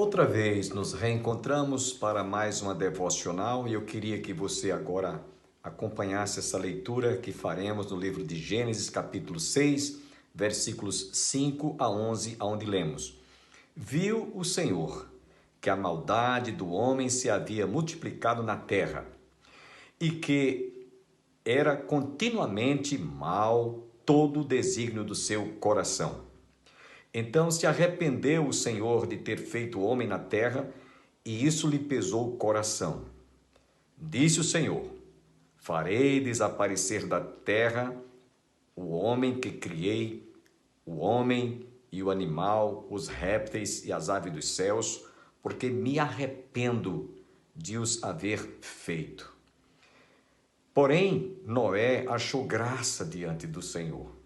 Outra vez nos reencontramos para mais uma devocional e eu queria que você agora acompanhasse essa leitura que faremos no livro de Gênesis, capítulo 6, versículos 5 a 11, onde lemos: Viu o Senhor que a maldade do homem se havia multiplicado na terra e que era continuamente mal todo o desígnio do seu coração. Então se arrependeu o Senhor de ter feito o homem na terra, e isso lhe pesou o coração. Disse o Senhor: farei desaparecer da terra o homem que criei, o homem e o animal, os répteis e as aves dos céus, porque me arrependo de os haver feito. Porém, Noé achou graça diante do Senhor.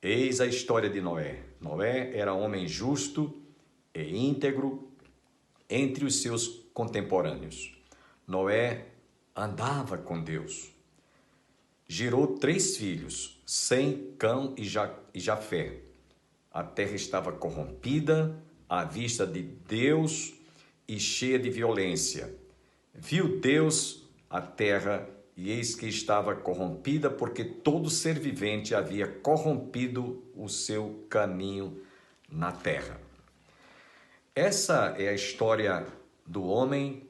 Eis a história de Noé. Noé era homem justo e íntegro entre os seus contemporâneos. Noé andava com Deus. Gerou 3 filhos, Sem, Cão e Jafé. A terra estava corrompida à vista de Deus e cheia de violência. Viu Deus a terra e eis que estava corrompida, porque todo ser vivente havia corrompido o seu caminho na terra. Essa é a história do homem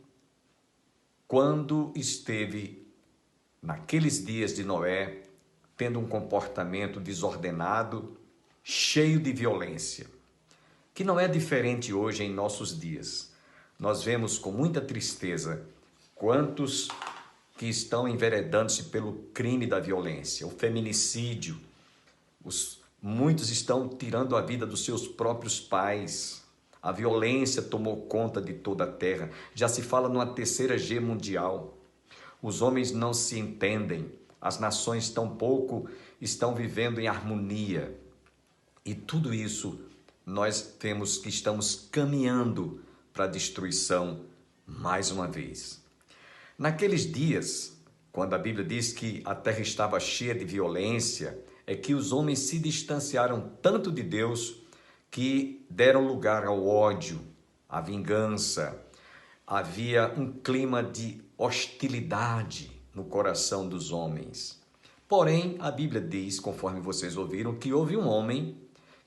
quando esteve naqueles dias de Noé, tendo um comportamento desordenado, cheio de violência, que não é diferente hoje em nossos dias. Nós vemos com muita tristeza quantos que estão enveredando-se pelo crime da violência, o feminicídio. Muitos estão tirando a vida dos seus próprios pais. A violência tomou conta de toda a terra. Já se fala numa terceira G mundial. Os homens não se entendem. As nações tampouco estão vivendo em harmonia. E tudo isso nós vemos que estamos caminhando para a destruição mais uma vez. Naqueles dias, quando a Bíblia diz que a terra estava cheia de violência, é que os homens se distanciaram tanto de Deus que deram lugar ao ódio, à vingança. Havia um clima de hostilidade no coração dos homens. Porém, a Bíblia diz, conforme vocês ouviram, que houve um homem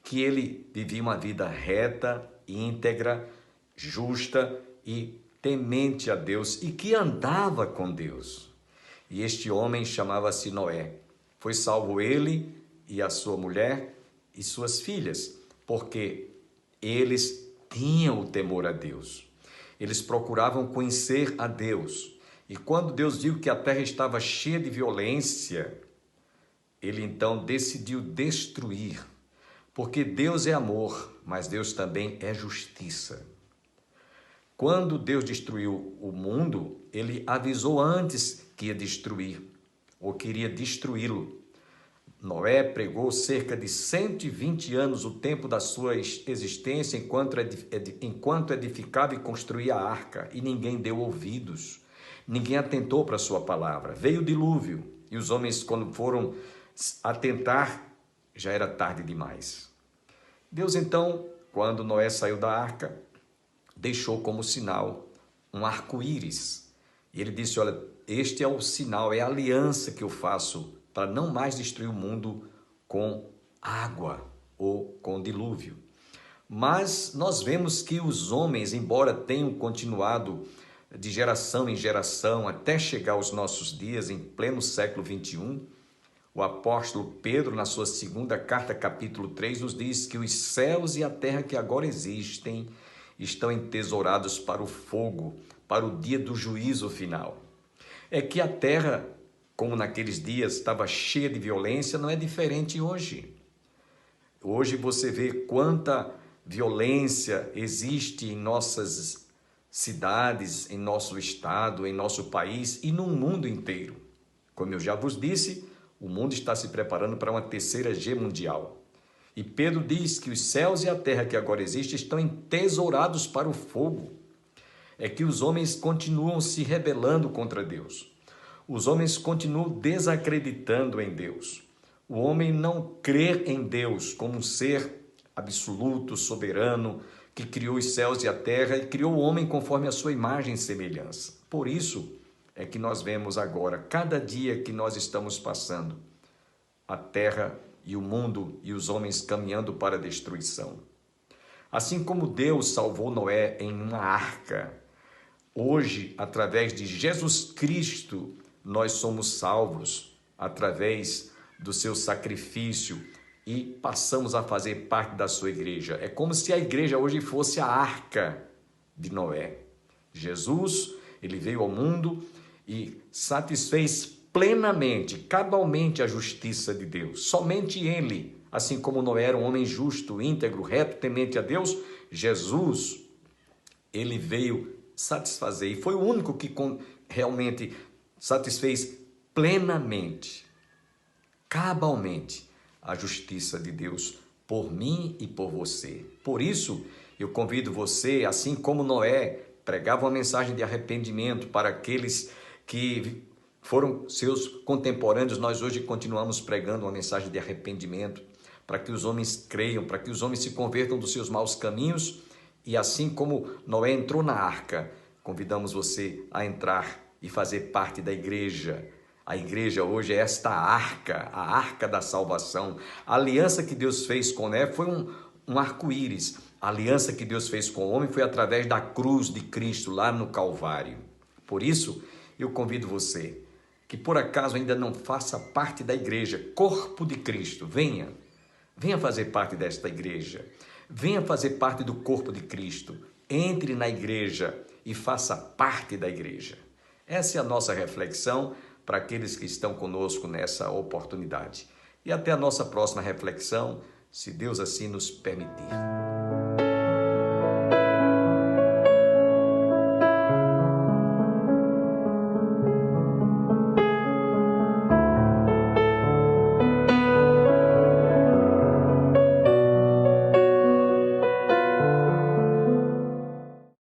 que ele vivia uma vida reta, íntegra, justa e temente a Deus e que andava com Deus. E este homem chamava-se Noé. Foi salvo ele e a sua mulher e suas filhas, porque eles tinham o temor a Deus. Eles procuravam conhecer a Deus. E quando Deus viu que a terra estava cheia de violência, ele então decidiu destruir. Porque Deus é amor, mas Deus também é justiça. Quando Deus destruiu o mundo, ele avisou antes que ia destruir, ou queria destruí-lo. Noé pregou cerca de 120 anos, o tempo da sua existência, enquanto edificava e construía a arca, e ninguém deu ouvidos, ninguém atentou para a sua palavra. Veio o dilúvio, e os homens, quando foram atentar, já era tarde demais. Deus então, quando Noé saiu da arca, deixou como sinal um arco-íris. E ele disse: olha, este é o sinal, é a aliança que eu faço para não mais destruir o mundo com água ou com dilúvio. Mas nós vemos que os homens, embora tenham continuado de geração em geração até chegar aos nossos dias, em pleno século 21, o apóstolo Pedro, na sua segunda carta, capítulo 3, nos diz que os céus e a terra que agora existem estão entesourados para o fogo, para o dia do juízo final. É que a terra, como naqueles dias estava cheia de violência, não é diferente hoje. Hoje você vê quanta violência existe em nossas cidades, em nosso estado, em nosso país e no mundo inteiro. Como eu já vos disse, o mundo está se preparando para uma terceira G mundial. E Pedro diz que os céus e a terra que agora existem estão entesourados para o fogo. É que os homens continuam se rebelando contra Deus. Os homens continuam desacreditando em Deus. O homem não crê em Deus como um ser absoluto, soberano, que criou os céus e a terra e criou o homem conforme a sua imagem e semelhança. Por isso é que nós vemos agora, cada dia que nós estamos passando, a terra e o mundo e os homens caminhando para a destruição. Assim como Deus salvou Noé em uma arca, hoje, através de Jesus Cristo, nós somos salvos através do seu sacrifício e passamos a fazer parte da sua igreja. É como se a igreja hoje fosse a arca de Noé. Jesus, ele veio ao mundo e satisfez plenamente, cabalmente a justiça de Deus. Somente ele, assim como Noé era um homem justo, íntegro, reto, temente a Deus, Jesus, ele veio satisfazer e foi o único que realmente satisfez plenamente, cabalmente a justiça de Deus por mim e por você. Por isso, eu convido você, assim como Noé pregava uma mensagem de arrependimento para aqueles que foram seus contemporâneos, nós hoje continuamos pregando uma mensagem de arrependimento para que os homens creiam, para que os homens se convertam dos seus maus caminhos e assim como Noé entrou na arca, convidamos você a entrar e fazer parte da igreja. A igreja hoje é esta arca, a arca da salvação. A aliança que Deus fez com Noé foi um arco-íris. A aliança que Deus fez com o homem foi através da cruz de Cristo lá no Calvário. Por isso, eu convido você que por acaso ainda não faça parte da igreja, corpo de Cristo, venha fazer parte desta igreja, venha fazer parte do corpo de Cristo, entre na igreja e faça parte da igreja. Essa é a nossa reflexão para aqueles que estão conosco nessa oportunidade. E até a nossa próxima reflexão, se Deus assim nos permitir.